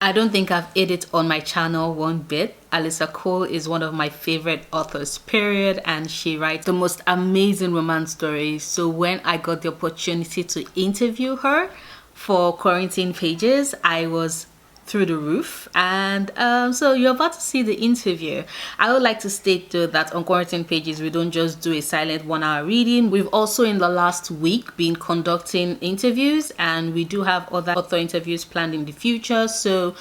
I don't think I've hid it on my channel one bit. Alyssa Cole is one of my favorite authors, period, and she writes the most amazing romance stories. So when I got the opportunity to interview her for Quarantine Pages, I was through the roof. And so you're about to see the interview. I would like to state though that on Quarantine Pages we don't just do a silent 1 hour reading. We've also in the last week been conducting interviews, and we do have other author interviews planned in the future. So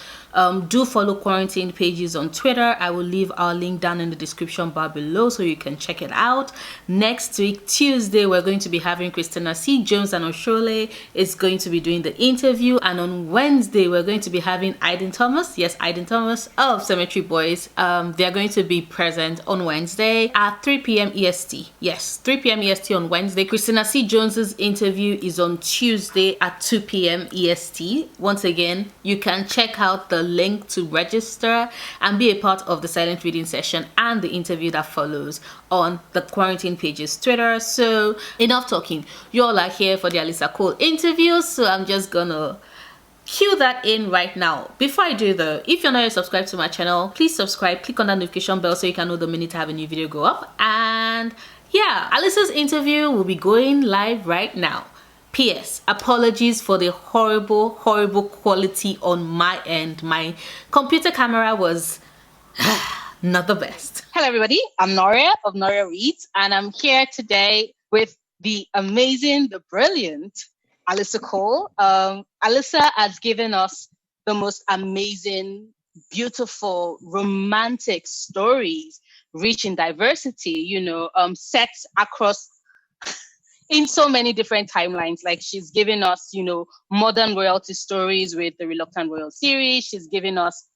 do follow Quarantine Pages on Twitter. I will leave our link down in the description bar below so you can check it out. Next week, Tuesday, we're going to be having Christina C. Jones and Oshole is going to be doing the interview. And on Wednesday, we're going to be having Aiden Thomas. Yes, Aiden Thomas of Cemetery Boys. They're going to be present on Wednesday at 3 p.m. EST. Yes, 3 p.m. EST on Wednesday. Christina C. Jones's interview is on Tuesday at 2 p.m. EST. Once again, you can check out the link to register and be a part of the silent reading session and the interview that follows on the Quarantine Pages Twitter. So enough talking. You all are here for the Alyssa Cole interview, so I'm just gonna cue that in right now. Before I do though, if you're not yet subscribed to my channel, please subscribe, click on that notification bell so you can know the minute I have a new video go up. And yeah, Alyssa's interview will be going live right now. P.S. Apologies for the horrible quality on my end. My computer camera was not the best. Hello, everybody. I'm Noria of Noria Reads, and I'm here today with the amazing, the brilliant Alyssa Cole. Alyssa has given us the most amazing, beautiful, romantic stories, rich in diversity, set across in so many different timelines. Like she's given us, modern royalty stories with the Reluctant Royal series. She's given us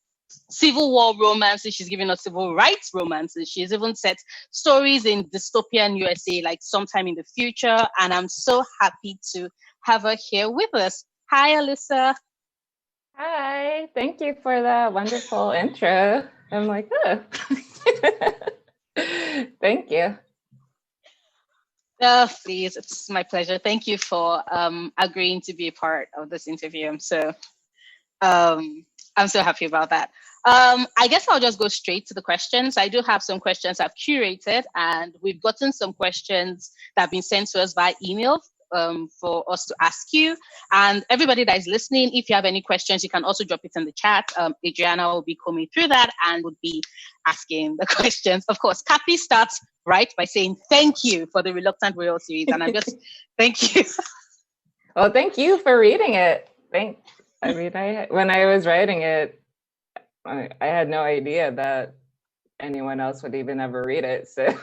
Civil War romances. She's given us civil rights romances. She's even set stories in dystopian USA, like sometime in the future. And I'm so happy to have her here with us. Hi, Alyssa. Hi. Thank you for the wonderful intro. I'm like, oh. Thank you. Oh, please, it's my pleasure. Thank you for agreeing to be a part of this interview. I'm so happy about that. I guess I'll just go straight to the questions. I do have some questions I've curated, and we've gotten some questions that have been sent to us by email for us to ask you. And everybody that is listening, if you have any questions, you can also drop it in the chat. Adriana will be combing through that and would be asking the questions. Of course, Kathy starts right by saying thank you for the Reluctant Royal series, and I'm just thank you. Well, thank you for reading it. When I was writing it, I had no idea that anyone else would even ever read it. So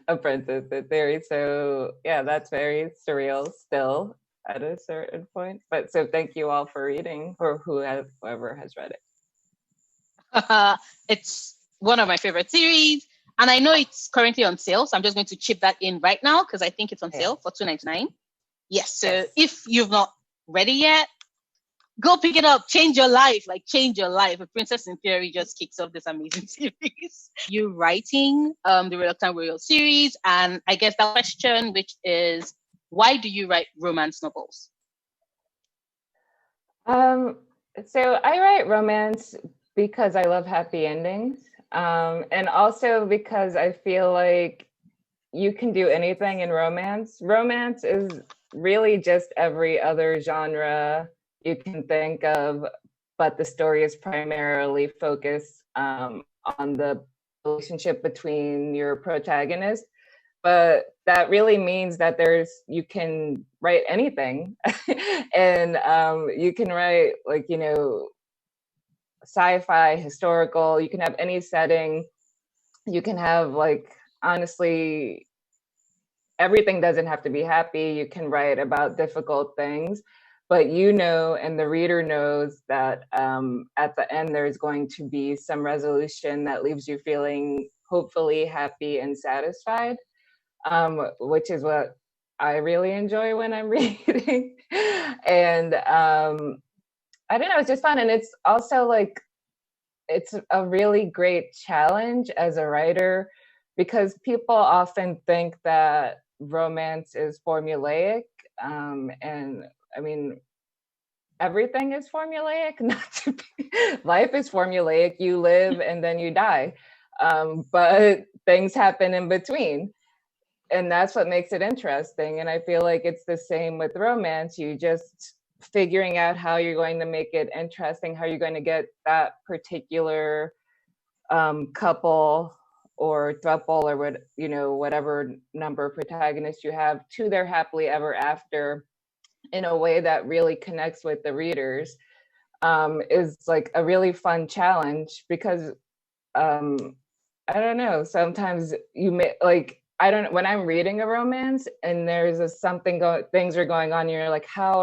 a princess in theory. So yeah, that's very surreal still at a certain point. But so thank you all for reading, or whoever has read it. It's one of my favorite series, and I know it's currently on sale. So I'm just going to chip that in right now because I think it's on sale for $2.99. Yes. So if you've not read it yet, go pick it up. Change your life. A Princess in Theory just kicks off this amazing series. You're writing the Reluctant Royal series, and I guess that question, which is, why do you write romance novels? So I write romance because I love happy endings, and also because I feel like you can do anything in romance. Romance is really just every other genre you can think of, but the story is primarily focused on the relationship between your protagonist. But that really means that you can write anything, and you can write sci-fi, historical. You can have any setting. You can have honestly, everything doesn't have to be happy. You can write about difficult things. But and the reader knows that at the end, there's going to be some resolution that leaves you feeling hopefully happy and satisfied, which is what I really enjoy when I'm reading. And I don't know, it's just fun. And it's also it's a really great challenge as a writer, because people often think that romance is formulaic. And I mean, everything is formulaic. Not to be, life is formulaic. You live and then you die, but things happen in between, and that's what makes it interesting. And I feel like it's the same with romance. You just figuring out how you're going to make it interesting, how you're going to get that particular couple or throuple or what, you know, whatever number of protagonists you have to their happily ever after in a way that really connects with the readers, is like a really fun challenge. Because I don't know, sometimes you may like, I don't, when I'm reading a romance and there's a something going, things are going on, and you're like, how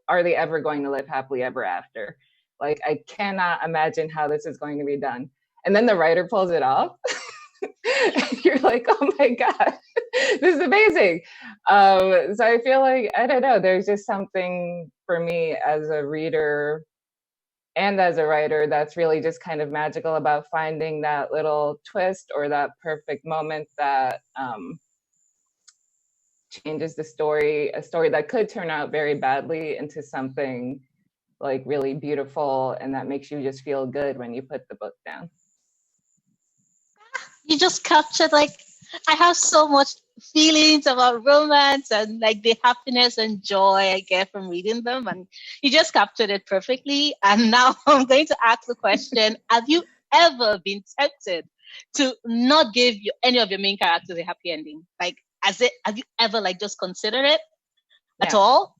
are they ever going to live happily ever after? Like, I cannot imagine how this is going to be done. And then the writer pulls it off. And you're like, oh my God, this is amazing. So I feel like, I don't know, there's just something for me as a reader and as a writer that's really just kind of magical about finding that little twist or that perfect moment that changes the story, a story that could turn out very badly into something like really beautiful, and that makes you just feel good when you put the book down. You just captured, like, I have so much feelings about romance and like the happiness and joy I get from reading them, and you just captured it perfectly. And now I'm going to ask the question: have you ever been tempted to not give any of your main characters a happy ending? Like, have you ever like just considered it at No. all?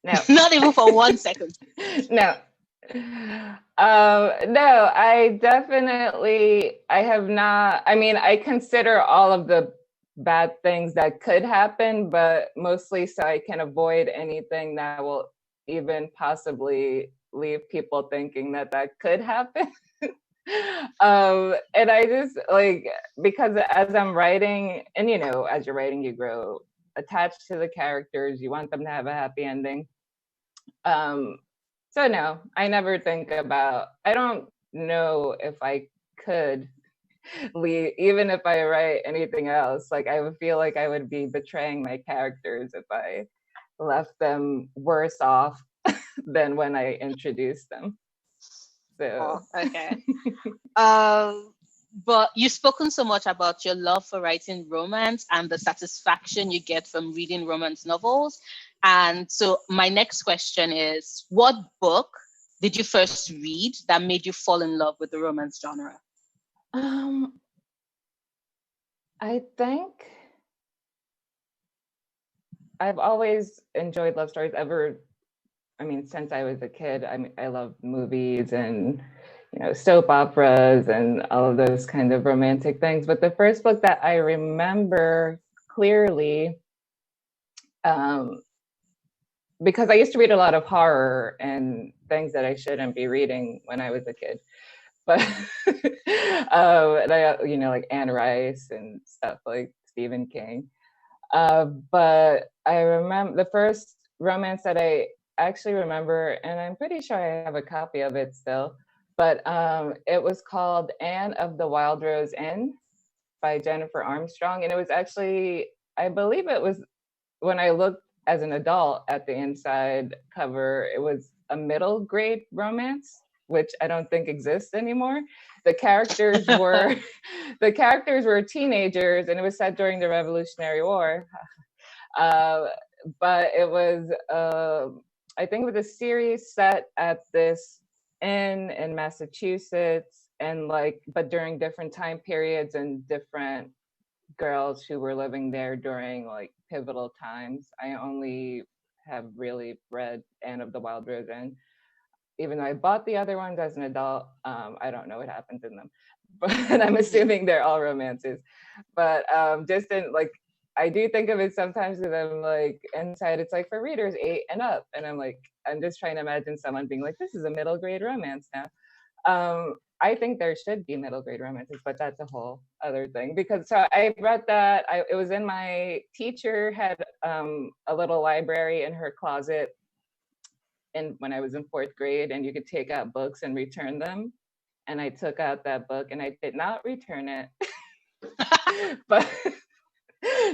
No. Not even for 1 second. No. No, I have not. I mean, I consider all of the bad things that could happen, but mostly so I can avoid anything that will even possibly leave people thinking that could happen. And I just like, because as I'm writing, and you know, as you're writing, you grow attached to the characters, you want them to have a happy ending. So no, I never think about, I don't know if I could leave, even if I write anything else. Like, I would feel like I would be betraying my characters if I left them worse off than when I introduced them. So. Oh, okay. But you've spoken so much about your love for writing romance and the satisfaction you get from reading romance novels. And so my next question is, what book did you first read that made you fall in love with the romance genre? I think I've always enjoyed love stories since I was a kid. I love movies and, you know, soap operas and all of those kind of romantic things. But the first book that I remember clearly, because I used to read a lot of horror and things that I shouldn't be reading when I was a kid. But and I, you know, like Anne Rice and stuff like Stephen King. But I remember the first romance that I actually remember, and I'm pretty sure I have a copy of it still, but it was called Anne of the Wild Rose Inn by Jennifer Armstrong. And it was actually, I believe it was, when I looked as an adult at the inside cover, it was a middle grade romance, which I don't think exists anymore. The characters were teenagers, and it was set during the Revolutionary War. But it was, I think it was a series set at this inn in Massachusetts, and like, but during different time periods and different girls who were living there during like pivotal times. I only have really read Anne of the Wild Rose Inn. Even though I bought the other ones as an adult, I don't know what happens in them, but I'm assuming they're all romances. But just in like, I do think of it sometimes because I'm like, inside it's like for readers 8 and up, and I'm like, I'm just trying to imagine someone being like, this is a middle grade romance now. I think there should be middle grade romances, but that's a whole other thing. Because so I read that, it was in my teacher had a little library in her closet, and when I was in 4th grade, and you could take out books and return them. And I took out that book and I did not return it. but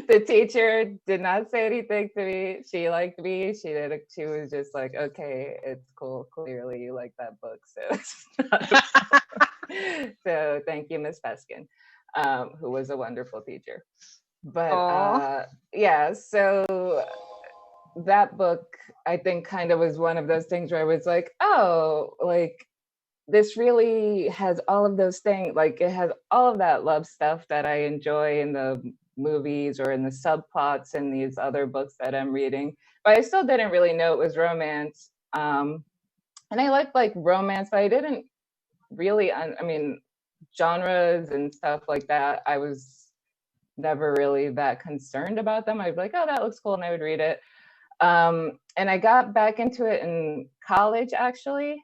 The teacher did not say anything to me. She liked me. She was just like, okay, it's cool. Clearly you like that book. So it's not a problem. So thank you, Miss Peskin, who was a wonderful teacher. But Oh. yeah, so that book, I think, kind of was one of those things where I was like, oh, like this really has all of those things. Like it has all of that love stuff that I enjoy in the movies or in the subplots in these other books that I'm reading. But I still didn't really know it was romance. And I like romance, but I didn't really, I mean, genres and stuff like that. I was never really that concerned about them. I'd be like, oh, that looks cool. And I would read it. And I got back into it in college, actually.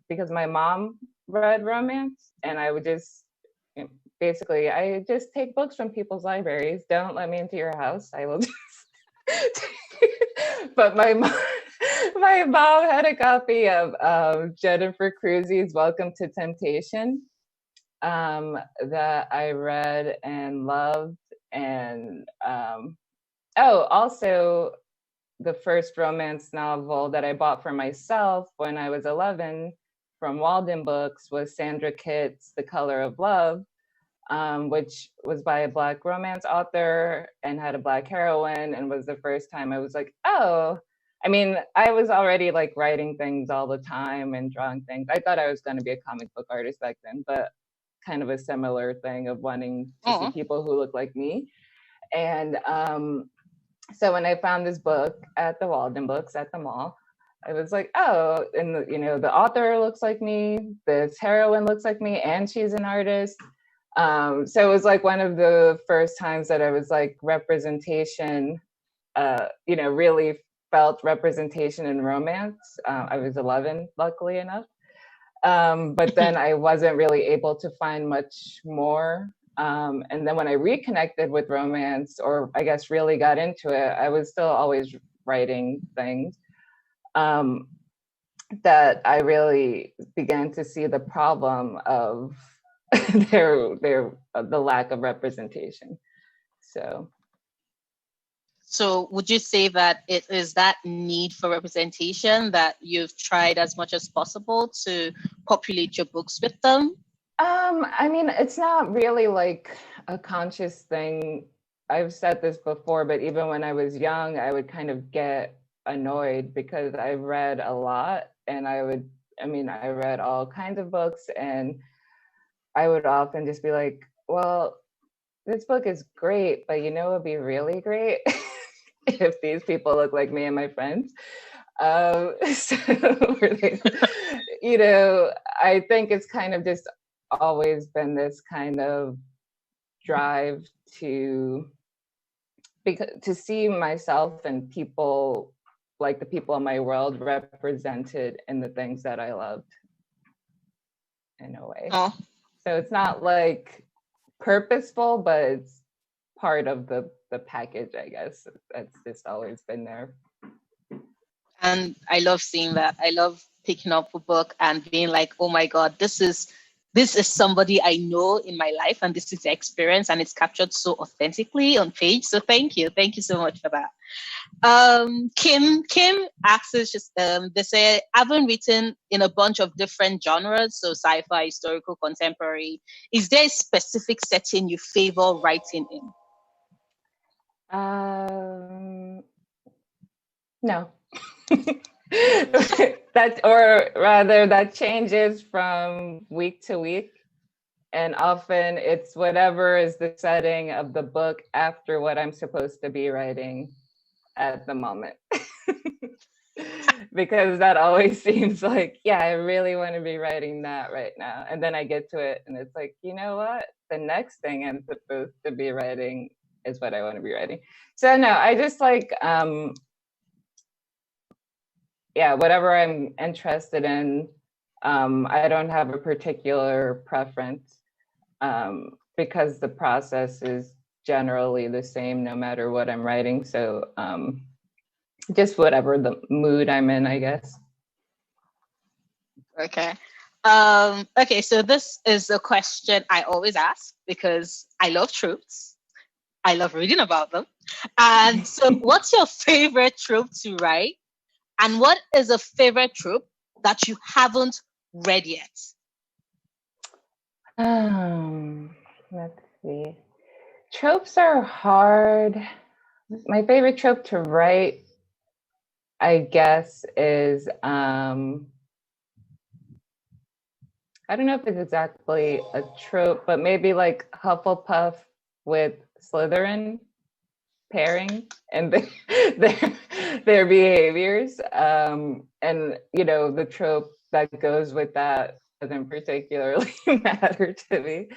Because my mom read romance, and I would just, basically, I just take books from people's libraries. Don't let me into your house. I will just. But my mom had a copy of Jennifer Crusoe's Welcome to Temptation that I read and loved. And also the first romance novel that I bought for myself when I was 11 from Walden Books was Sandra Kitt's The Color of Love, which was by a Black romance author and had a Black heroine, and was the first time I was like, oh, I mean, I was already like writing things all the time and drawing things. I thought I was going to be a comic book artist back then, but kind of a similar thing of wanting to see people who look like me. And so when I found this book at the Walden Books at the mall, I was like, oh, and the author looks like me, this heroine looks like me, and she's an artist. So it was like one of the first times that I was like representation, really felt representation in romance. I was 11, luckily enough. But then I wasn't really able to find much more. And then when I reconnected with romance, or I guess really got into it, I was still always writing things. That I really began to see the problem of the lack of representation. So would you say that it is that need for representation that you've tried as much as possible to populate your books with them? I mean, it's not really like a conscious thing. I've said this before, but even when I was young, I would kind of get annoyed because I read a lot, and I read all kinds of books, and I would often just be like, well, this book is great, but it would be really great if these people look like me and my friends. So, I think it's kind of just always been this kind of drive to see myself and people, like the people in my world, represented in the things that I loved, in a way. So it's not like purposeful, but it's part of the package, I guess. That's just always been there. And I love seeing that. I love picking up a book and being like, oh my God, this is somebody I know in my life, and this is the experience, and it's captured so authentically on page. So thank you so much for that. Kim asks us, just they say, I've been written in a bunch of different genres, so sci-fi, historical, contemporary. Is there a specific setting you favor writing in? No. That changes from week to week, and often it's whatever is the setting of the book after what I'm supposed to be writing at the moment. Because that always seems like, yeah, I really want to be writing that right now, and then I get to it and it's like, you know what, the next thing I'm supposed to be writing is what I want to be writing. So no, I just like whatever I'm interested in. I don't have a particular preference, because the process is generally the same no matter what I'm writing. So just whatever the mood I'm in, I guess. Okay. Okay, so this is a question I always ask because I love Tropes. I love reading about them. And so, what's your favorite trope to write? And what is a favorite trope that you haven't read yet? Let's see. Tropes are hard. My favorite trope to write, I guess, is I don't know if it's exactly a trope, but maybe like Hufflepuff with Slytherin pairing and their behaviors. And the trope that goes with that doesn't particularly matter to me.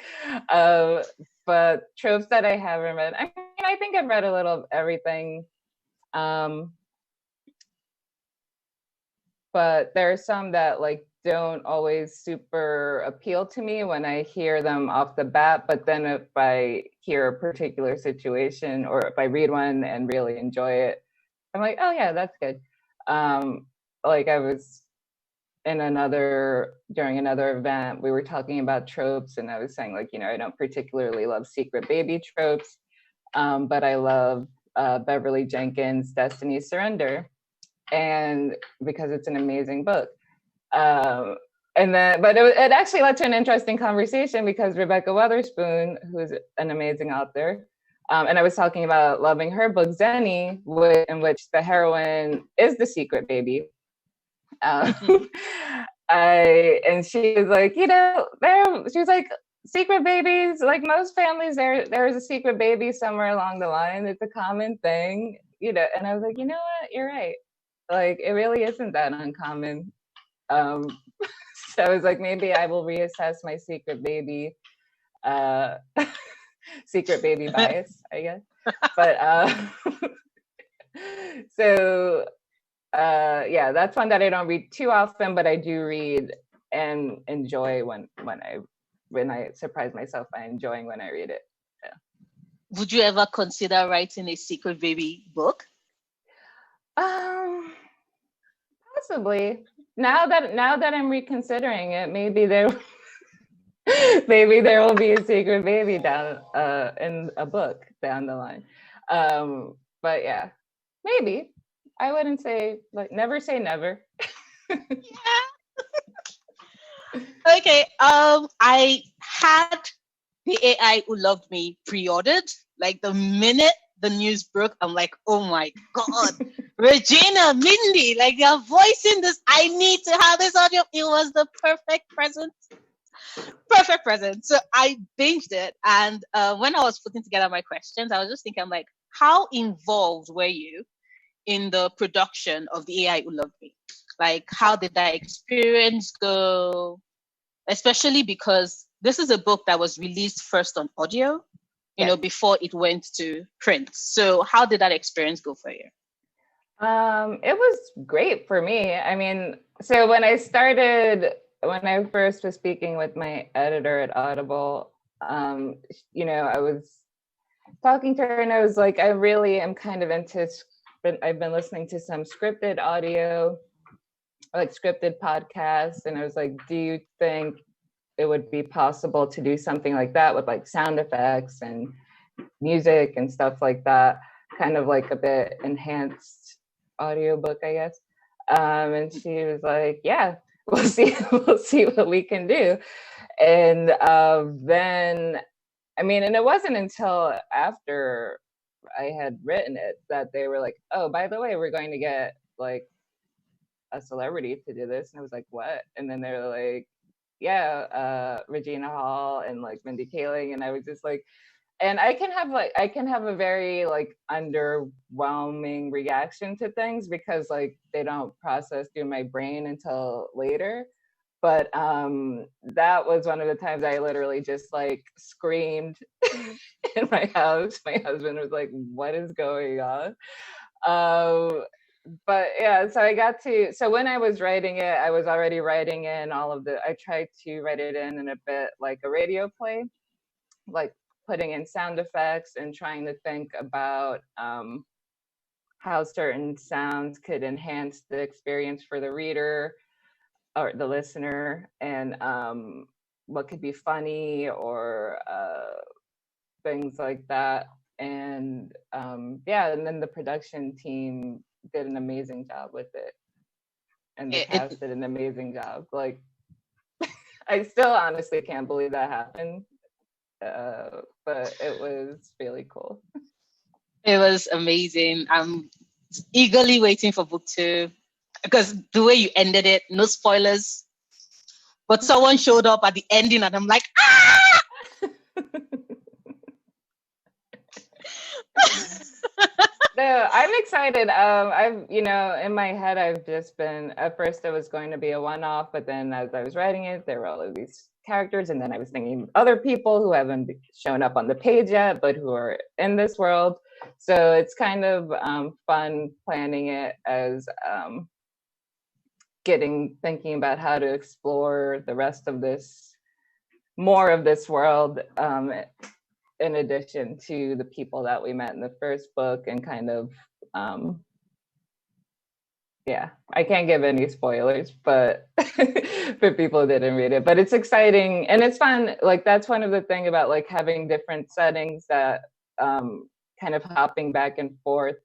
But tropes that I haven't read, I mean, I think I've read a little of everything. But there are some that like don't always super appeal to me when I hear them off the bat. But then if I hear a particular situation or if I read one and really enjoy it, I'm like, oh yeah, that's good. Like I was during another event, we were talking about tropes, and I was saying like, I don't particularly love secret baby tropes, but I love Beverly Jenkins' Destiny Surrender, and because it's an amazing book. But it actually led to an interesting conversation because Rebecca Weatherspoon, who's an amazing author, and I was talking about loving her book Zenny, in which the heroine is the secret baby. And she was like, she was like, secret babies, like most families, there's a secret baby somewhere along the line. It's a common thing, and I was like, you know what, you're right. Like, it really isn't that uncommon. So I was like, maybe I will reassess my secret baby bias, I guess. But so yeah, that's one that I don't read too often, but I do read and enjoy when I surprise myself by enjoying when I read it. Yeah. Would you ever consider writing a secret baby book? Possibly. Now that I'm reconsidering it, maybe there will be a secret baby down in a book down the line. But yeah, maybe. I wouldn't say, like, never say never. Yeah. Okay. I had the AI Who Loved Me pre-ordered. Like the minute the news broke, I'm like, oh my God, Regina, Mindy, like they're voicing this. I need to have this audio. It was the perfect present. Perfect present. So I binged it. And when I was putting together my questions, I was just thinking, I'm like, how involved were you in the production of the AI Who Loved Me? Like, how did that experience go? Especially because this is a book that was released first on audio, before it went to print. So how did that experience go for you? It was great for me. I mean, so when I first was speaking with my editor at Audible, I was talking to her and I was like, I really am kind of I've been listening to some scripted audio, like scripted podcasts. And I was like, do you think it would be possible to do something like that with like sound effects and music and stuff like that? Kind of like a bit enhanced audiobook, I guess. And she was like, yeah, we'll see what we can do. And then, I mean, and it wasn't until after I had written it that they were like, oh, by the way, we're going to get like a celebrity to do this. And I was like, what? And then they were like, yeah, Regina Hall and like Mindy Kaling. And I was just like, and I can have a very like underwhelming reaction to things because like they don't process through my brain until later. But that was one of the times I literally just like screamed in my house. My husband was like, what is going on? But yeah, so when I was writing it, I was already writing in I tried to write it in a bit like a radio play, like putting in sound effects and trying to think about how certain sounds could enhance the experience for the reader or the listener, and what could be funny or things like that. And and then the production team did an amazing job with it, and the cast did an amazing job. Like, I still honestly can't believe that happened, but it was really cool. It was amazing. I'm eagerly waiting for book 2 because the way you ended it, no spoilers, but someone showed up at the ending and I'm like, ah! No, I'm excited. I've, in my head, I've just been, at first it was going to be a one-off, but then as I was writing it, there were all of these characters, and then I was thinking other people who haven't shown up on the page yet, but who are in this world. So it's kind of fun planning it as thinking about how to explore the rest of this, more of this world, in addition to the people that we met in the first book, and kind of I can't give any spoilers, but for people who didn't read it, but it's exciting and it's fun. Like, that's one of the things about like having different settings, that kind of hopping back and forth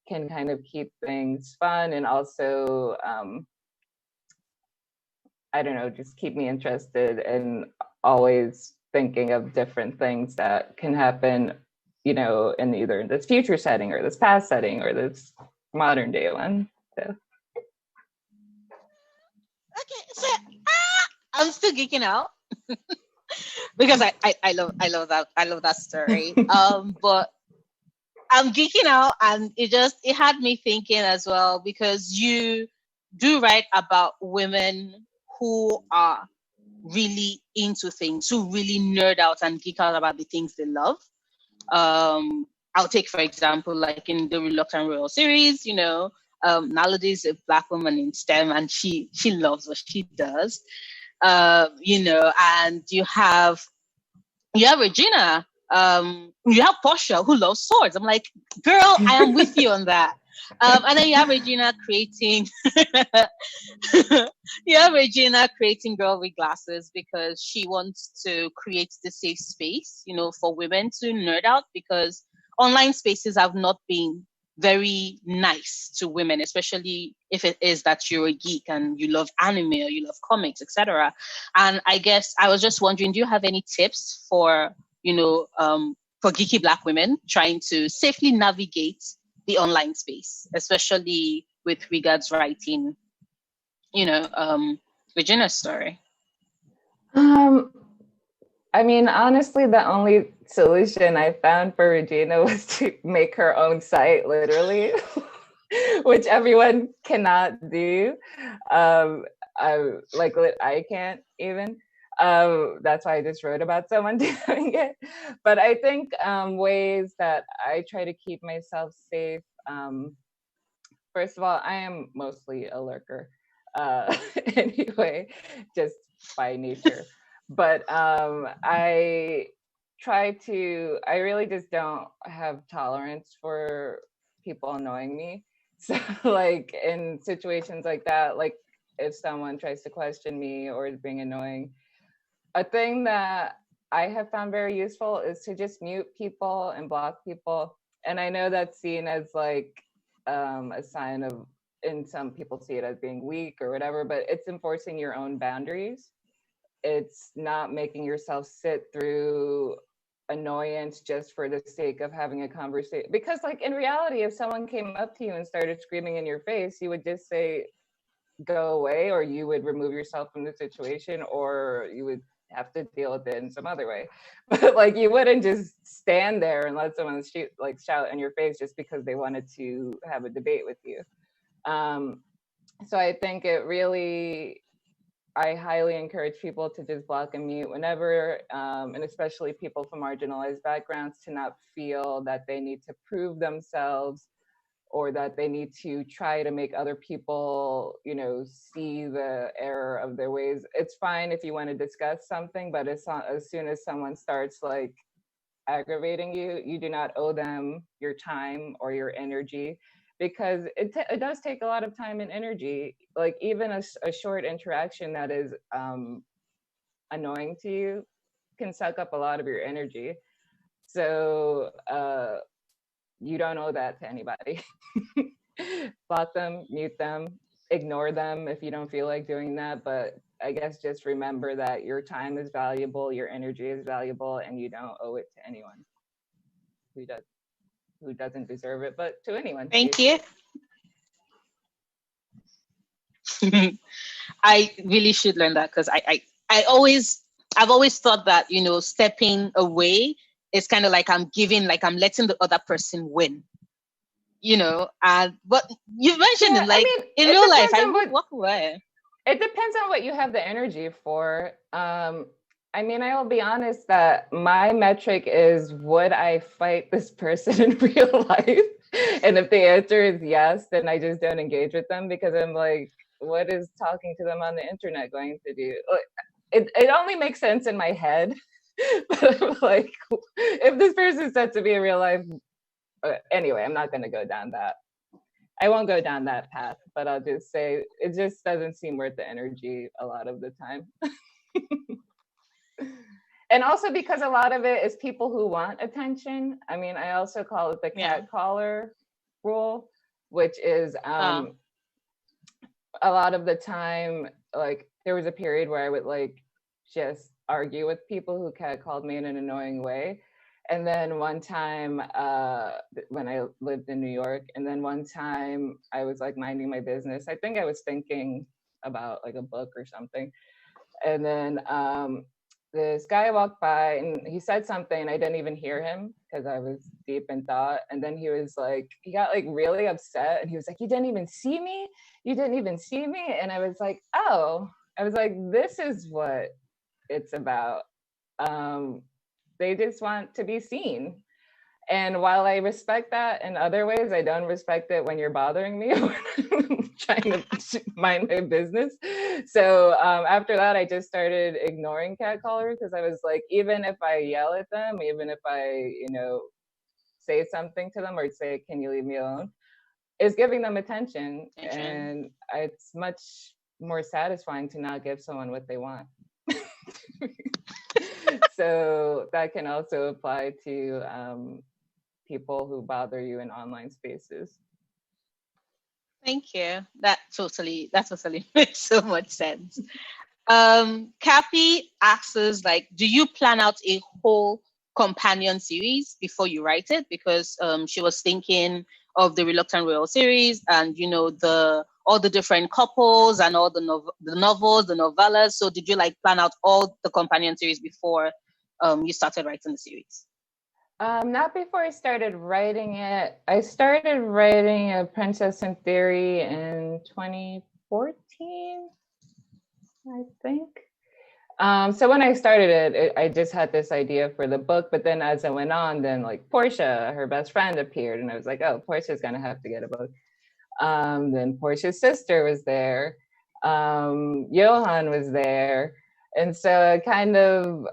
can kind of keep things fun, and also I don't know, just keep me interested and always thinking of different things that can happen, in either this future setting or this past setting or this modern day one. So. Okay, so I'm still geeking out because I love that story. But I'm geeking out, and it had me thinking as well, because you do write about women who are really into things, who really nerd out and geek out about the things they love. I'll take, for example, like in the Reluctant Royal series, Naladi is a Black woman in STEM, and she loves what she does. And you have Regina, you have Portia, who loves swords. I'm like, girl, I am with you on that. And then you have Regina creating Girl with Glasses, because she wants to create the safe space, for women to nerd out, because online spaces have not been very nice to women, especially if it is that you're a geek and you love anime or you love comics, etc. And I guess I was just wondering, do you have any tips for geeky Black women trying to safely navigate the online space, especially with regards writing, Regina's story? I mean, honestly, the only solution I found for Regina was to make her own site, literally, which everyone cannot do. I can't even. That's why I just wrote about someone doing it. But I think ways that I try to keep myself safe. First of all, I am mostly a lurker anyway, just by nature. But I really just don't have tolerance for people annoying me. So like in situations like that, like if someone tries to question me or is being annoying, a thing that I have found very useful is to just mute people and block people. And I know that's seen as like a sign of, and some people see it as being weak or whatever, but it's enforcing your own boundaries. It's not making yourself sit through annoyance just for the sake of having a conversation. Because like in reality, if someone came up to you and started screaming in your face, you would just say, go away, or you would remove yourself from the situation, or you would have to deal with it in some other way. But like you wouldn't just stand there and let someone shout in your face just because they wanted to have a debate with you. So I think I highly encourage people to just block and mute whenever, and especially people from marginalized backgrounds, to not feel that they need to prove themselves or that they need to try to make other people, see the error of their ways. It's fine if you want to discuss something, but as soon as someone starts like aggravating you, you do not owe them your time or your energy, because it does take a lot of time and energy. Like even a short interaction that is annoying to you can suck up a lot of your energy. So you don't owe that to anybody. Block them, mute them, ignore them if you don't feel like doing that. But I guess just remember that your time is valuable, your energy is valuable, and you don't owe it to anyone who doesn't deserve it, but to anyone. Thank you. I really should learn that, because I've always thought that, you know, stepping away is kind of like I'm letting the other person win, you know. But you mentioned it, like, I mean, in real life, I would walk away. It depends on what you have the energy for. I mean, I will be honest that my metric is, would I fight this person in real life? And if the answer is yes, then I just don't engage with them, because I'm like, what is talking to them on the internet going to do? It only makes sense in my head. But I'm like, if this person said to be in real life, anyway, I'm not going to go down that. I won't go down that path, but I'll just say it just doesn't seem worth the energy a lot of the time. And also because a lot of it is people who want attention. I mean, I also call it the cat caller rule, which is a lot of the time, like, there was a period where I would like just argue with people who cat called me in an annoying way. And then one time when I lived in New York, and then one time I was like minding my business. I think I was thinking about like a book or something. And then this guy walked by and he said something and I didn't even hear him because I was deep in thought. And then he was like, he got like really upset and he was like, you didn't even see me? You didn't even see me? And I was like, oh, I was like, this is what it's about. They just want to be seen. And while I respect that in other ways, I don't respect it when you're bothering me or trying to mind my business. So after that, I just started ignoring catcallers because I was like, even if I yell at them, even if I, you know, say something to them or say, can you leave me alone? It's giving them attention. And it's much more satisfying to not give someone what they want. So that can also apply to people who bother you in online spaces. Thank you. That totally makes so much sense. Cappy asks us, like, do you plan out a whole companion series before you write it? Because she was thinking of the Reluctant Royal series, and you know, all the different couples and all the novels, the novellas. So did you like plan out all the companion series before you started writing the series? Not before I started writing it. I started writing A Princess in Theory in 2014, I think. So when I started it, I just had this idea for the book, but then as it went on, then like Portia, her best friend, appeared, and I was like, oh, Portia's gonna have to get a book. Then Portia's sister was there. Johan was there. And so kind of,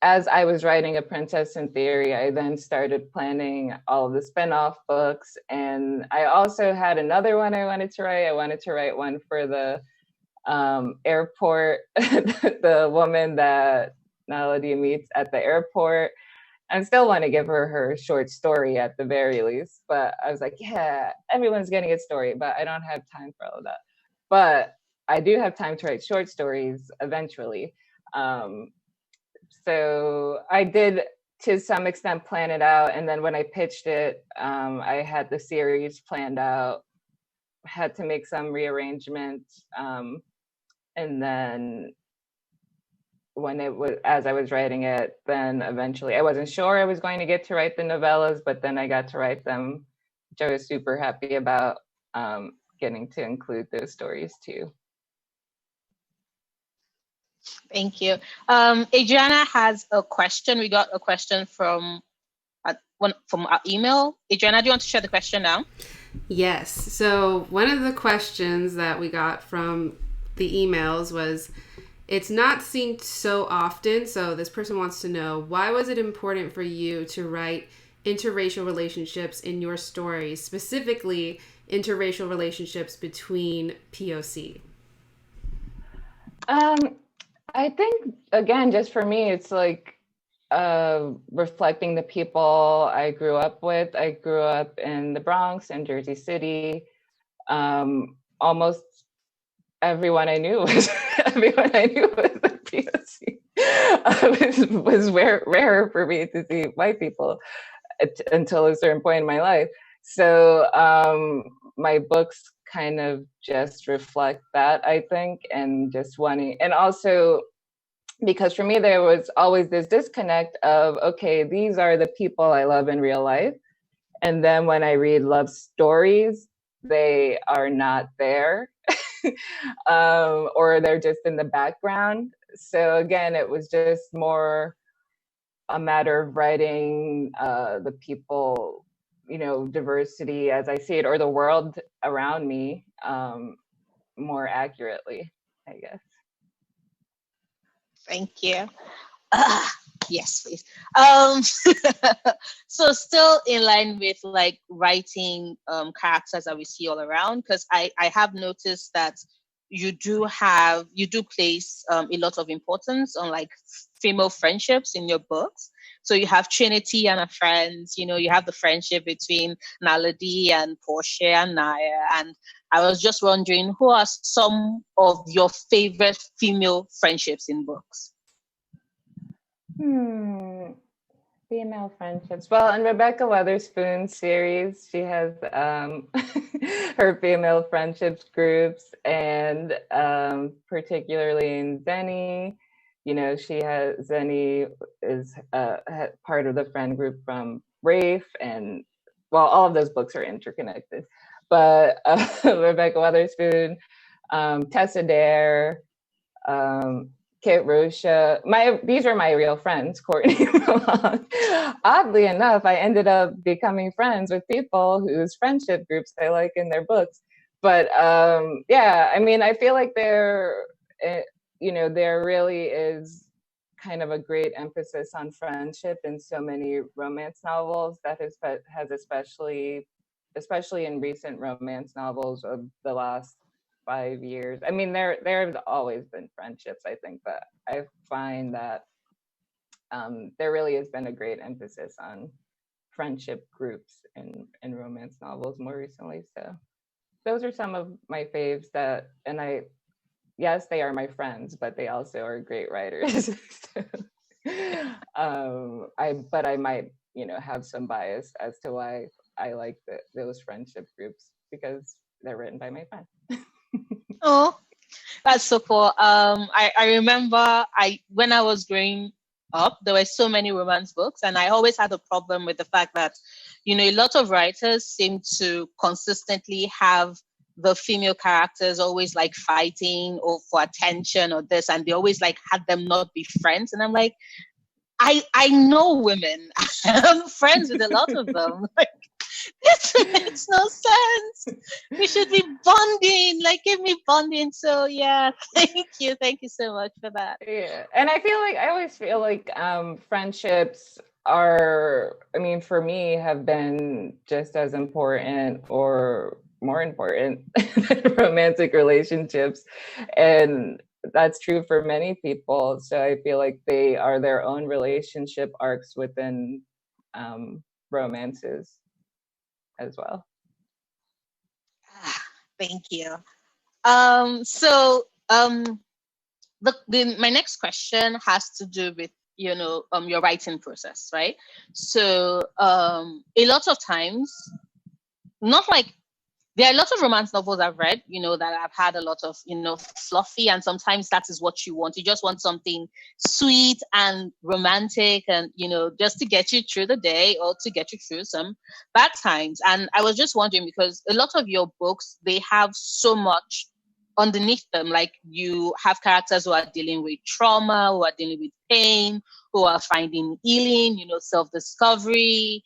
as I was writing A Princess in Theory, I then started planning all of the spinoff books. And I also had another one I wanted to write. I wanted to write one for the airport, the woman that Melody meets at the airport. I still want to give her short story at the very least. But I was like, yeah, everyone's getting a story, but I don't have time for all of that. But I do have time to write short stories eventually. So I did, to some extent, plan it out. And then when I pitched it, I had the series planned out, had to make some rearrangements. And then when as I was writing it, then eventually I wasn't sure I was going to get to write the novellas, but then I got to write them, which I was super happy about, getting to include those stories too. Thank you. Adriana has a question. We got a question from our email. Adriana, do you want to share the question now? Yes. So one of the questions that we got from the emails was, it's not seen so often. So this person wants to know, why was it important for you to write interracial relationships in your stories, specifically interracial relationships between POC? I think, again, just for me, it's like, reflecting the people I grew up with. I grew up in the Bronx and Jersey City. Almost everyone I knew was everyone I knew was a POC. It was rare for me to see white people until a certain point in my life. So my books kind of just reflect that, I think, and just wanting, and also because for me there was always this disconnect of, okay, these are the people I love in real life, and then when I read love stories, they are not there. Or they're just in the background. So again, it was just more a matter of writing the people, diversity as I see it, or the world around me, more accurately, I guess. Thank you. Yes, please. Um, so still in line with like writing characters that we see all around, because I have noticed that you do place a lot of importance on like female friendships in your books. So you have Trinity and her friends, you have the friendship between Naladi and Portia and Naya. And I was just wondering, who are some of your favorite female friendships in books? Female friendships. Well, in Rebecca Weatherspoon's series, she has her female friendships groups, and particularly in Zenny, she has Zenny is part of the friend group from Rafe, and well, all of those books are interconnected. But Rebecca Weatherspoon, Tessa Dare, Kit Rosha. These are my real friends, Courtney. Oddly enough, I ended up becoming friends with people whose friendship groups I like in their books. But yeah, I mean, I feel like there really is kind of a great emphasis on friendship in so many romance novels that has especially in recent romance novels of the last 5 years. I mean, there's always been friendships, I think, but I find that there really has been a great emphasis on friendship groups in romance novels more recently. So those are some of my faves yes, they are my friends, but they also are great writers. But I might, have some bias as to why I like those friendship groups, because they're written by my friends. Oh, that's so cool. I remember when I was growing up, there were so many romance books, and I always had a problem with the fact that, a lot of writers seem to consistently have the female characters always like fighting or for attention or this, and they always like had them not be friends. And I'm like, I know women. I'm friends with a lot of them. Like, this makes no sense. We should be bonding. Like, give me bonding. So yeah, thank you so much for that. Yeah, and I always feel like friendships are, I mean, for me, have been just as important or more important than romantic relationships, and that's true for many people. So I feel like they are their own relationship arcs within romances as well. Thank you. So my next question has to do with your writing process, right? So a lot of times, not like there are a lot of romance novels I've read, that I've had a lot of, fluffy, and sometimes that is what you want. You just want something sweet and romantic and, just to get you through the day or to get you through some bad times. And I was just wondering, because a lot of your books, they have so much underneath them. Like, you have characters who are dealing with trauma, who are dealing with pain, who are finding healing, self-discovery.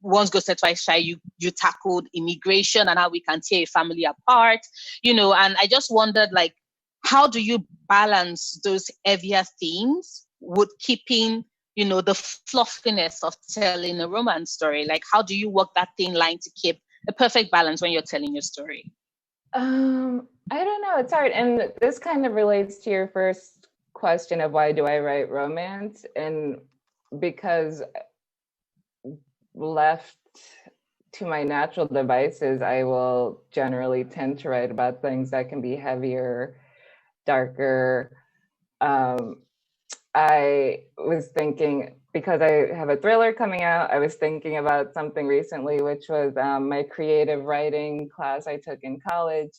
Once Go Set Twice Shy, you tackled immigration and how we can tear a family apart, and I just wondered, like, how do you balance those heavier themes with keeping, the fluffiness of telling a romance story? Like, how do you walk that thin line to keep a perfect balance when you're telling your story? I don't know. It's hard. And this kind of relates to your first question of why do I write romance, and because left to my natural devices, I will generally tend to write about things that can be heavier, darker. I was thinking, because I have a thriller coming out, I was thinking about something recently, which was my creative writing class I took in college.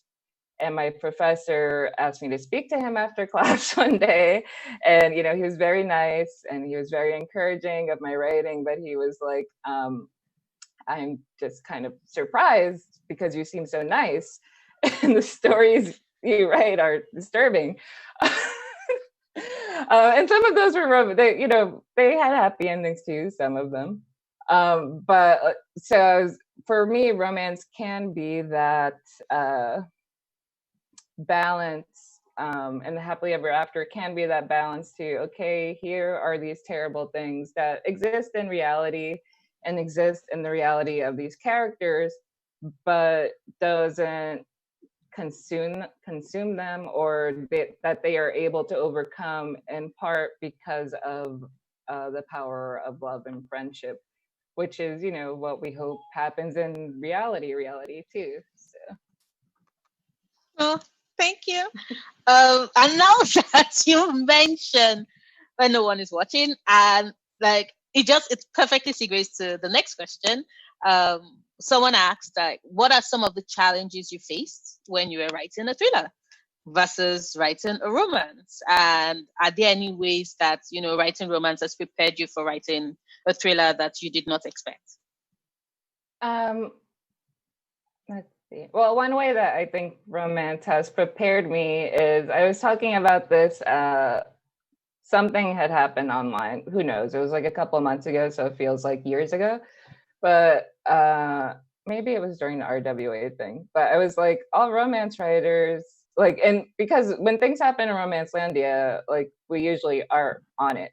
And my professor asked me to speak to him after class one day. And, you know, he was very nice and he was very encouraging of my writing, but he was like, I'm just kind of surprised because you seem so nice and the stories you write are disturbing. And some of those were, they, you know, they had happy endings too, some of them. But so for me, romance can be that balance, and the happily ever after can be that balance to, okay, here are these terrible things that exist in reality and exist in the reality of these characters, but doesn't consume them, or that they are able to overcome in part because of the power of love and friendship, which is, you know, what we hope happens in reality too. So. Oh, thank you. And now that you mentioned when no one is watching, and like it perfectly segues to the next question. Someone asked, like, what are some of the challenges you faced when you were writing a thriller versus writing a romance? And are there any ways that, you know, writing romance has prepared you for writing a thriller that you did not expect? Let's see. Well, one way that I think romance has prepared me is, I was talking about this, something had happened online. Who knows? It was like a couple of months ago, so it feels like years ago. But maybe it was during the RWA thing. But I was like, all romance writers, like, and because when things happen in Romancelandia, like, we usually are on it.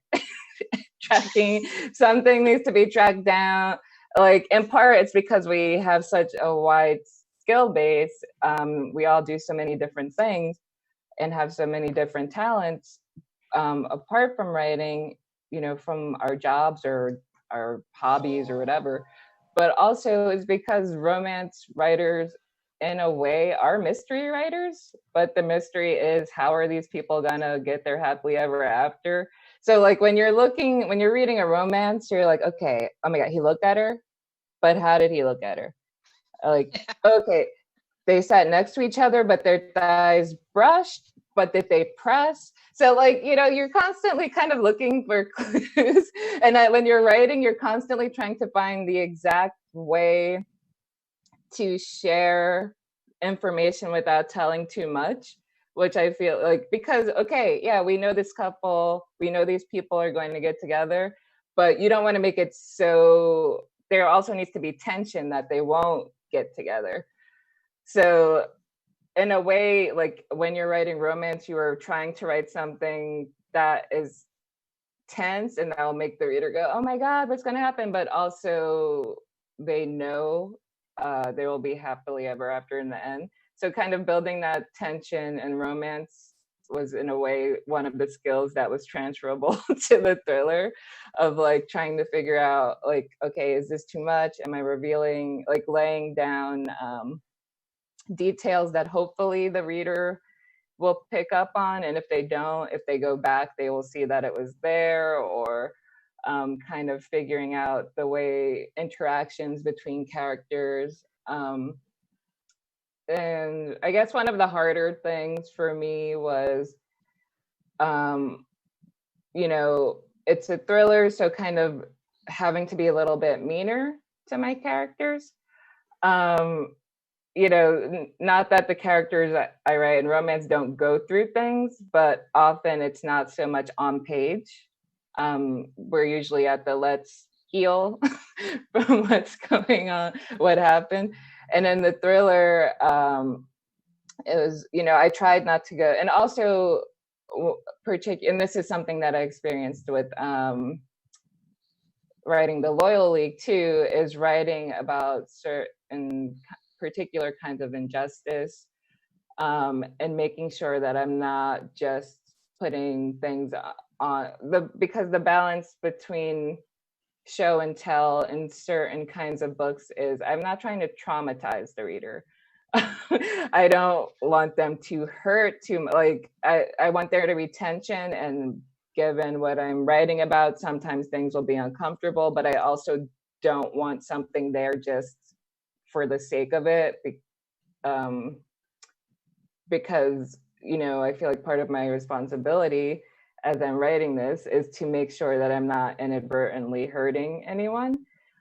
Tracking, something needs to be tracked down. Like, in part, it's because we have such a wide skill base. We all do so many different things and have so many different talents, apart from writing, you know, from our jobs or our hobbies or whatever. But also is because romance writers, in a way, are mystery writers. But the mystery is, how are these people gonna get their happily ever after? So, like, when you're reading a romance, you're like, okay, oh my God, he looked at her, but how did he look at her? Like, okay, they sat next to each other, but their thighs brushed, but did they press? So, like, you know, you're constantly kind of looking for clues. And when you're writing, you're constantly trying to find the exact way to share information without telling too much, which I feel like, because, okay, yeah, we know this couple, we know these people are going to get together, but you don't want to make it so there also needs to be tension that they won't get together. So in a way, like, when you're writing romance, you are trying to write something that is tense and that will make the reader go, oh my God, what's going to happen? But also they know they will be happily ever after in the end. So kind of building that tension and romance was, in a way, one of the skills that was transferable to the thriller, of like trying to figure out, like, okay, is this too much? Am I revealing, like, laying down details that hopefully the reader will pick up on, and if they don't, if they go back, they will see that it was there, or kind of figuring out the way interactions between characters. And I guess one of the harder things for me was, you know, it's a thriller, so kind of having to be a little bit meaner to my characters. You know, not that the characters I write in romance don't go through things, but often it's not so much on page. We're usually at the let's heal from what's going on, what happened. And in the thriller, it was, you know, I tried not to go, and also and this is something that I experienced with writing the Loyal League too, is writing about certain particular kinds of injustice, and making sure that I'm not just putting things on because the balance between show and tell in certain kinds of books is I'm not trying to traumatize the reader. I don't want them to hurt too much. Like I want there to be tension, and given what I'm writing about, sometimes things will be uncomfortable, but I also don't want something there just for the sake of it. Um, because, you know, I feel like part of my responsibility as I'm writing this is to make sure that I'm not inadvertently hurting anyone.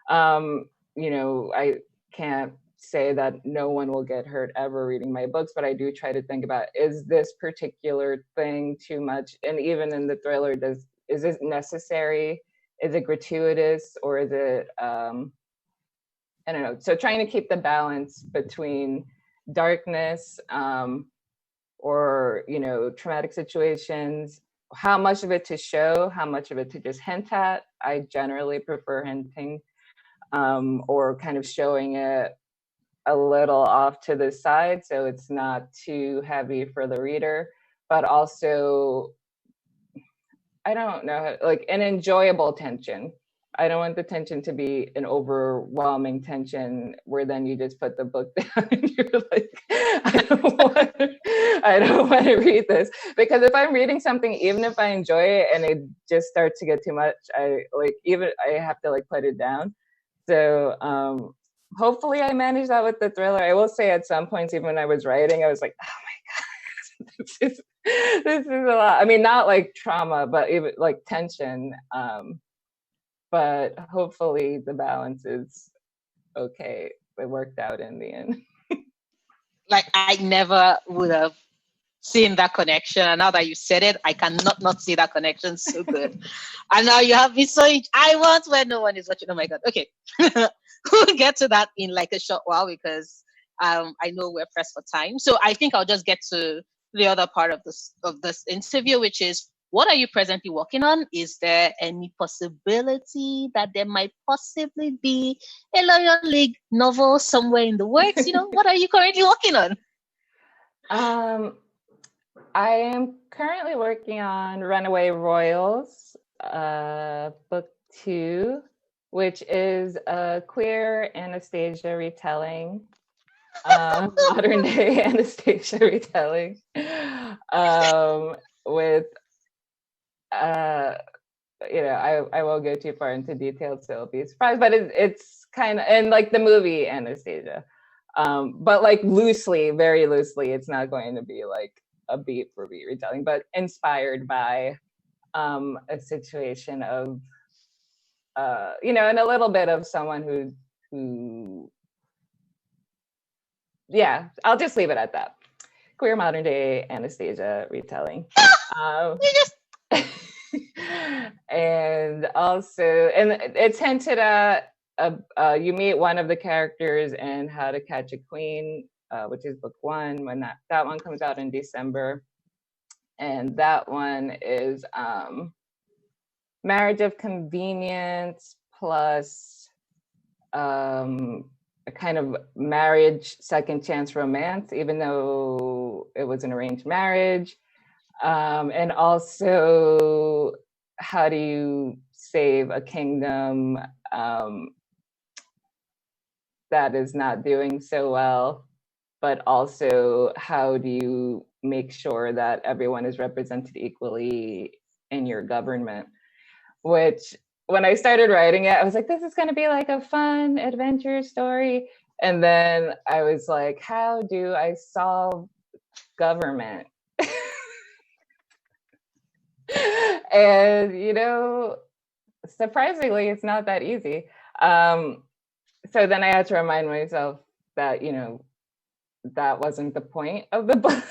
You know, I can't say that no one will get hurt ever reading my books, but I do try to think about, is this particular thing too much? And even in the thriller, is it necessary? Is it gratuitous, or is it I don't know. So trying to keep the balance between darkness, or, you know, traumatic situations, how much of it to show, how much of it to just hint at. I generally prefer hinting, or kind of showing it a little off to the side so it's not too heavy for the reader, but also, I don't know, like an enjoyable tension. I don't want the tension to be an overwhelming tension where then you just put the book down and you're like, I don't want to read this. Because if I'm reading something, even if I enjoy it and it just starts to get too much, I have to like put it down. So hopefully I managed that with the thriller. I will say at some points, even when I was writing, I was like, oh my God, this is a lot. I mean, not like trauma, but even like tension. But hopefully the balance is okay. It worked out in the end. Like, I never would have seen that connection, and now that you said it, I cannot not see that connection so good. And now you have me so I want when no one is watching. Oh my God. Okay. We'll get to that in like a short while, because I know we're pressed for time. So I think I'll just get to the other part of this interview, which is, what are you presently working on? Is there any possibility that there might possibly be a Lion League novel somewhere in the works? You know, what are you currently working on? I am currently working on Runaway Royals, book 2, which is a queer Anastasia retelling, modern day Anastasia retelling, with you know, I won't go too far into details, so it'll be a surprise, but it's kind of, and like the movie Anastasia, but like loosely, very loosely, it's not going to be like a beat for beat retelling, but inspired by a situation of, you know, and a little bit of someone who, yeah, I'll just leave it at that. Queer modern day Anastasia retelling. And also, and it's hinted at, you meet one of the characters in How to Catch a Queen, which is book 1, when that one comes out in December. And that one is marriage of convenience plus a kind of marriage second chance romance, even though it was an arranged marriage. And also, how do you save a kingdom that is not doing so well, but also how do you make sure that everyone is represented equally in your government? Which, when I started writing it, I was like, this is going to be like a fun adventure story. And then I was like, how do I solve government? And, you know, surprisingly, it's not that easy. So then I had to remind myself that, you know, that wasn't the point of the book.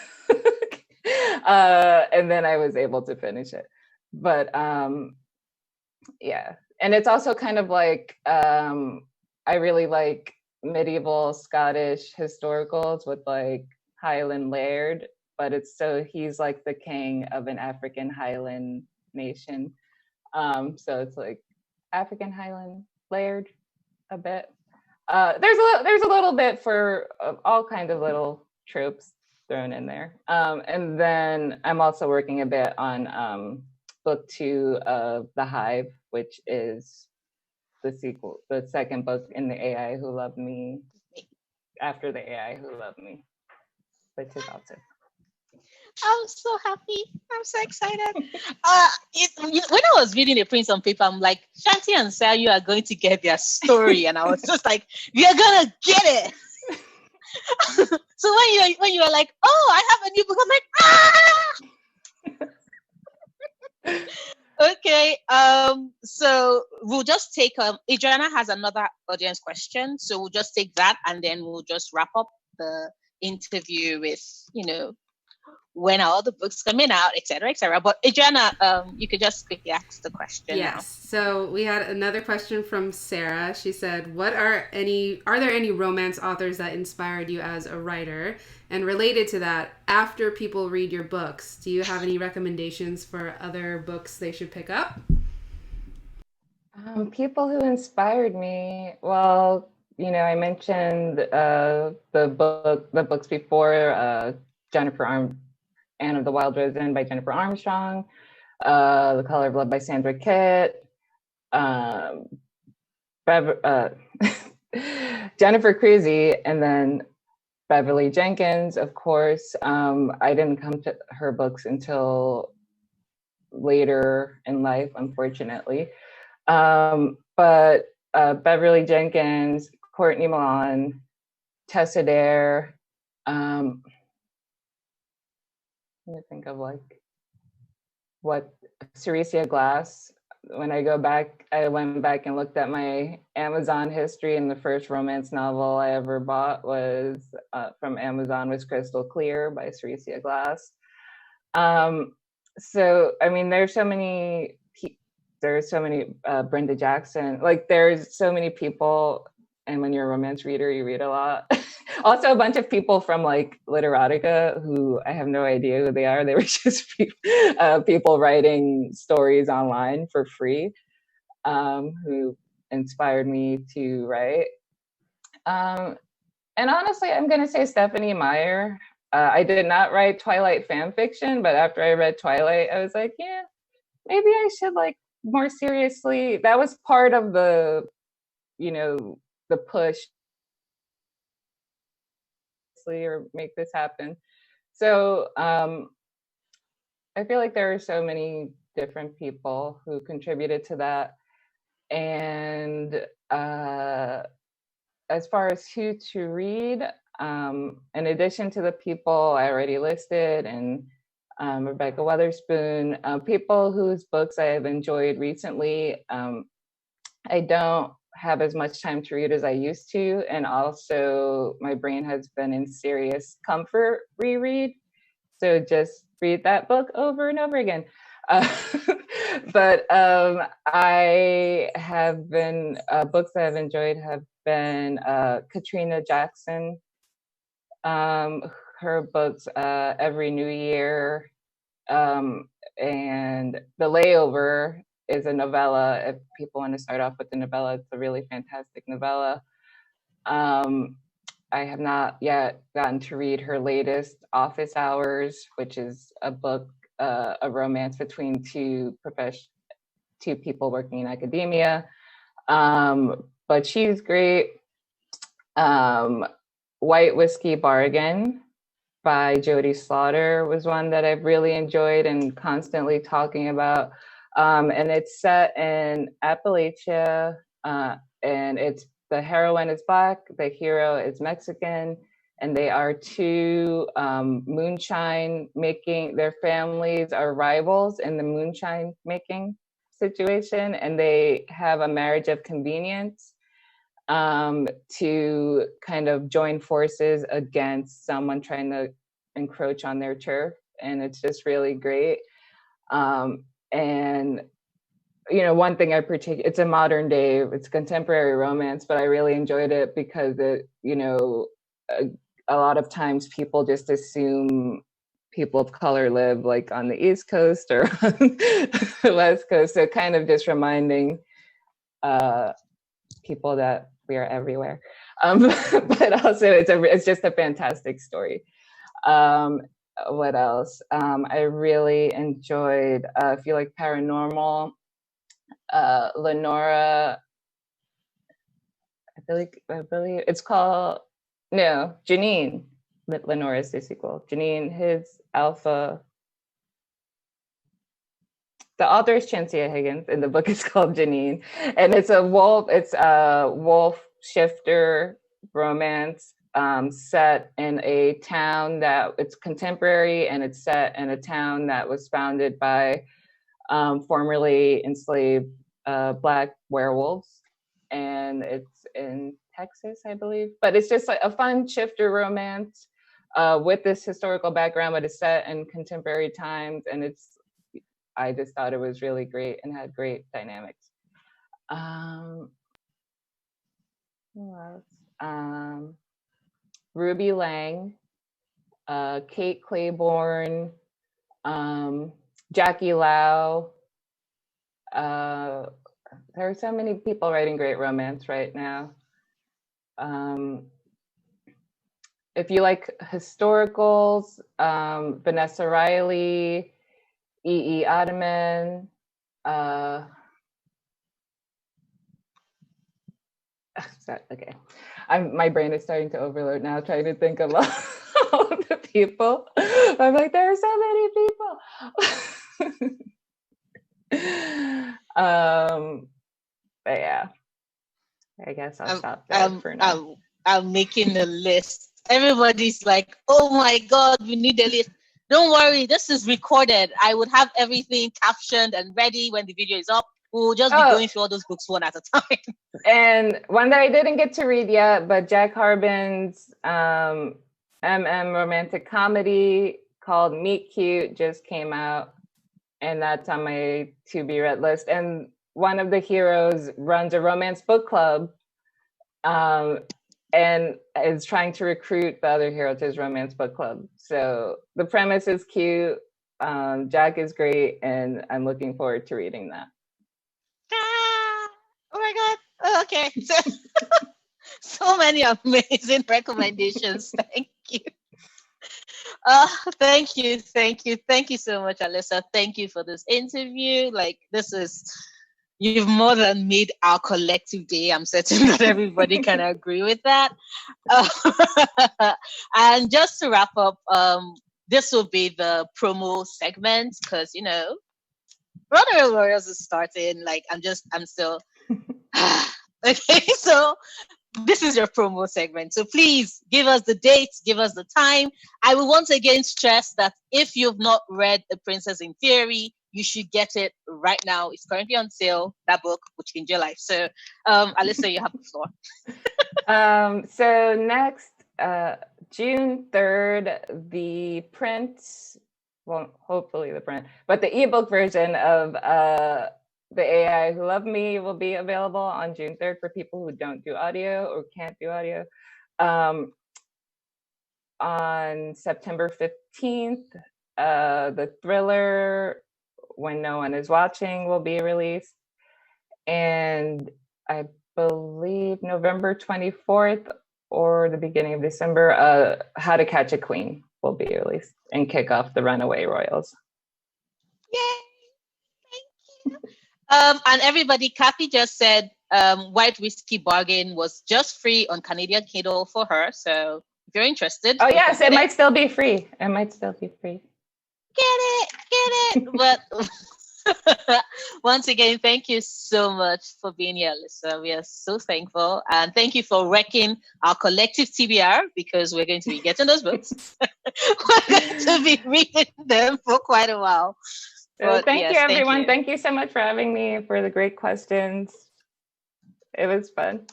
And then I was able to finish it. But yeah. And it's also kind of like, I really like medieval Scottish historicals with like Highland laird, but it's so he's like the king of an African Highland nation. So it's like African Highland laird a bit. There's a little bit for all kinds of little tropes thrown in there. And then I'm also working a bit on book 2 of The Hive, which is the sequel, the second book in the AI Who Loved Me, after the AI Who Loved Me, which is awesome. I'm so happy. I'm so excited. When I was reading The Prince on paper, I'm like, Shanti and Sayu are going to get their story. And I was just like, we are going to get it. So when you were like, oh, I have a new book, I'm like, ah! Okay. So we'll just take, Adriana has another audience question. So we'll just take that and then we'll just wrap up the interview with, when are all the books coming out, etc., etc. But Adriana, you could just quickly ask the question. Yes. Now. So we had another question from Sarah. She said, are there any romance authors that inspired you as a writer? And related to that, after people read your books, do you have any recommendations for other books they should pick up? People who inspired me, well, I mentioned the books before, Anne of the Wild Rose Inn by Jennifer Armstrong, The Color of Love by Sandra Kitt, Jennifer Creasy, and then Beverly Jenkins, of course. I didn't come to her books until later in life, unfortunately. But Beverly Jenkins, Courtney Milan, Tessa Dare, let me think of Ceresia Glass. When I went back and looked at my Amazon history, and the first romance novel I ever bought was from Amazon was Crystal Clear by Ceresia Glass. So, I mean, there's so many Brenda Jackson, there's so many people, and when you're a romance reader, you read a lot. Also, a bunch of people from Literatica who I have no idea who they are. They were just people writing stories online for free, who inspired me to write. And honestly, I'm going to say Stephanie Meyer. I did not write Twilight fan fiction, but after I read Twilight, I was like, yeah, maybe I should more seriously. That was part of the, the push or make this happen. So I feel like there are so many different people who contributed to that. And as far as who to read, in addition to the people I already listed, and Rebecca Weatherspoon, people whose books I have enjoyed recently, I don't have as much time to read as I used to, and also my brain has been in serious comfort reread, so just read that book over and over again. But I have been books that I've enjoyed have been Katrina Jackson, her books Every New Year, and The Layover is a novella. If people want to start off with the novella, it's a really fantastic novella. I have not yet gotten to read her latest, Office Hours, which is a book, a romance between two people working in academia. But she's great. White Whiskey Bargain by Jody Slaughter was one that I've really enjoyed and constantly talking about. And it's set in Appalachia, and the heroine is Black, the hero is Mexican, and they are two moonshine making, their families are rivals in the moonshine making situation, and they have a marriage of convenience to kind of join forces against someone trying to encroach on their turf. And it's just really great. And one thing it's a modern day, it's contemporary romance, but I really enjoyed it because it, a lot of times people just assume people of color live on the East Coast or on the West Coast. So kind of just reminding people that we are everywhere. But also it's just a fantastic story. Um, what else? I really enjoyed, if you like paranormal, Lenora. I believe it's called, no, Janine. Lenora is the sequel. Janine, his Alpha. The author is Chancia Higgins, and the book is called Janine, and it's a wolf shifter romance, set in a town that it's contemporary, and it's set in a town that was founded by formerly enslaved Black werewolves, and it's in Texas, I believe. But it's just like a fun shifter romance with this historical background, but it's set in contemporary times, and I just thought it was really great and had great dynamics. Who else? Ruby Lang, Kate Claiborne, Jackie Lau. There are so many people writing great romance right now. If you like historicals, Vanessa Riley, E. Ottoman. Okay, my brain is starting to overload now, trying to think of all the people. I'm like, there are so many people. But yeah, I guess I'll stop there for now. I'm making a list. Everybody's like, oh my God, we need a list. Don't worry, this is recorded. I would have everything captioned and ready when the video is up. We'll just be going through all those books one at a time. And one that I didn't get to read yet, but Jack Harbin's romantic comedy called Meet Cute just came out, and that's on my to be read list. And one of the heroes runs a romance book club, and is trying to recruit the other hero to his romance book club. So the premise is cute. Jack is great, and I'm looking forward to reading that. Oh my God. Oh, okay. So many amazing recommendations. Thank you. Thank you so much, Alyssa. Thank you for this interview. You've more than made our collective day. I'm certain that everybody can agree with that. And just to wrap up, this will be the promo segment, because Runaway Warriors is starting. I'm still okay. So this is your promo segment. So please give us the dates, give us the time. I will once again stress that if you've not read The Princess in Theory, you should get it right now. It's currently on sale. That book will change your life. So, Alyssa, you have the floor. So next, June 3rd, the print, well, hopefully the print, but the ebook version of The AI Who Love Me will be available on June 3rd for people who don't do audio or can't do audio. On September 15th, the thriller When No One Is Watching will be released. And I believe November 24th or the beginning of December, How to Catch a Queen will be released and kick off the Runaway Royals. Yay! Thank you. And everybody, Kathy just said White Whiskey Bargain was just free on Canadian Kindle for her. So if you're interested. Oh, yes, it might still be free. It might still be free. Get it. But once again, thank you so much for being here, Alyssa. We are so thankful. And thank you for wrecking our collective TBR, because we're going to be getting those books. We're going to be reading them for quite a while. So thank you, everyone. Thank you so much for having me, for the great questions. It was fun.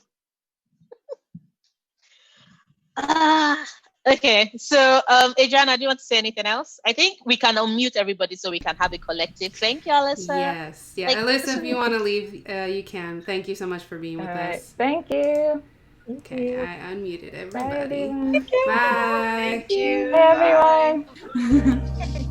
Okay, so Adriana, do you want to say anything else? I think we can unmute everybody so we can have a collective. Thank you, Alyssa. Yes, yeah. Alyssa, if you want to leave, you can. Thank you so much for being with us. Thank you. Okay, I unmuted everybody. Bye, everyone. Bye. Thank you. Bye, everyone.